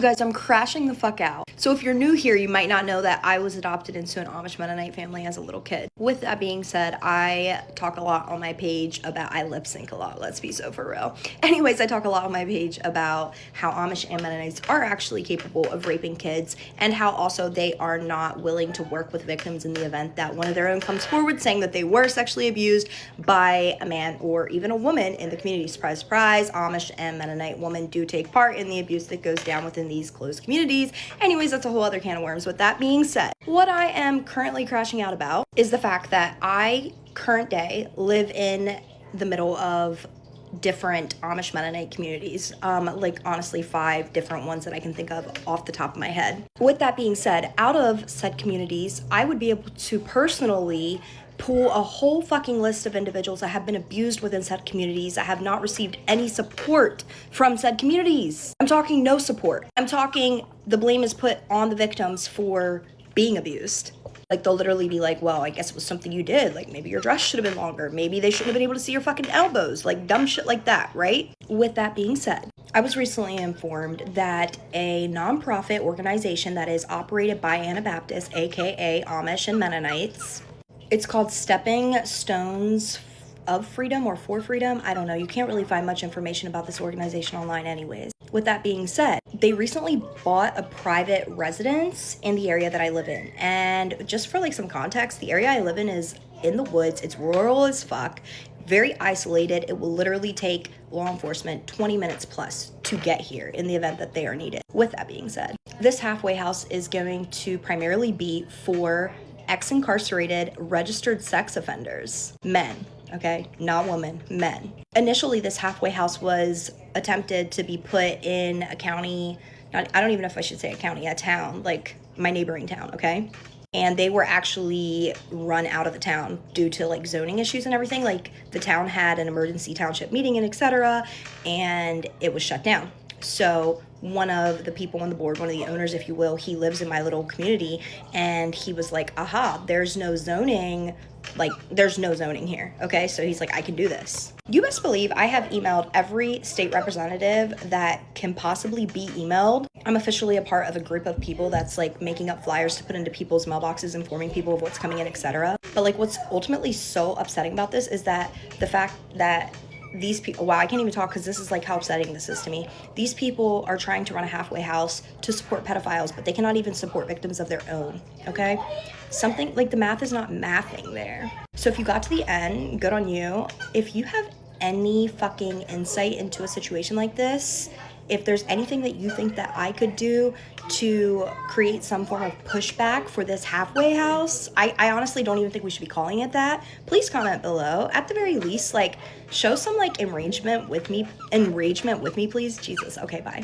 guys, I'm crashing the fuck out. So if you're new here, you might not know that I was adopted into an Amish Mennonite family as a little kid. With that being said, I talk a lot on my page about, I lip sync a lot, let's be so for real. Anyways, I talk a lot on my page about how Amish and Mennonites are actually capable of raping kids and how also they are not willing to work with victims in the event that one of their own comes forward saying that they were sexually abused by a man or even a woman in the community. Surprise, surprise, Amish and Mennonite women do take part in the abuse that goes down within these closed communities. Anyways, that's a whole other can of worms. With that being said, what I am currently crashing out about is the fact that I, current day, live in the middle of different Amish Mennonite communities, like honestly 5 different ones that I can think of off the top of my head. With that being said, out of said communities, I would be able to personally pull a whole fucking list of individuals that have been abused within said communities that have not received any support from said communities. I'm talking no support. I'm talking the blame is put on the victims for being abused. Like, they'll literally be like, well, I guess it was something you did. Like, maybe your dress should have been longer. Maybe they shouldn't have been able to see your fucking elbows. Like, dumb shit like that, right? With that being said, I was recently informed that a nonprofit organization that is operated by Anabaptists, aka Amish and Mennonites, it's called Stepping Stones of Freedom or for Freedom. I don't know. You can't really find much information about this organization online anyways. With that being said, they recently bought a private residence in the area that I live in. And just for like some context, the area I live in is in the woods. It's rural as fuck, very isolated. It will literally take law enforcement 20 minutes plus to get here in the event that they are needed. With that being said, this halfway house is going to primarily be for ex-incarcerated registered sex offenders, men, okay, not women, men. Initially, this halfway house was attempted to be put in a county, I don't even know if I should say a county, a town, like my neighboring town, okay? And they were actually run out of the town due to like zoning issues and everything. Like, the town had an emergency township meeting and etc., and it was shut down. So one of the people on the board, one of the owners, if you will, he lives in my little community, and he was like, aha, there's no zoning, like, there's no zoning here, okay? So he's like, I can do this. You best believe I have emailed every state representative that can possibly be emailed. I'm officially a part of a group of people that's like making up flyers to put into people's mailboxes, informing people of what's coming in, etc. But like, what's ultimately so upsetting about this is that the fact that these people, wow, I can't even talk because this is like how upsetting this is to me. These people are trying to run a halfway house to support pedophiles, but they cannot even support victims of their own, okay? Something like the math is not mathing there. So if you got to the end, good on you. If you have any fucking insight into a situation like this, if there's anything that you think that I could do to create some form of pushback for this halfway house, I honestly don't even think we should be calling it that. Please comment below. At the very least, like, show some like enragement with me, please. Jesus. Okay, bye.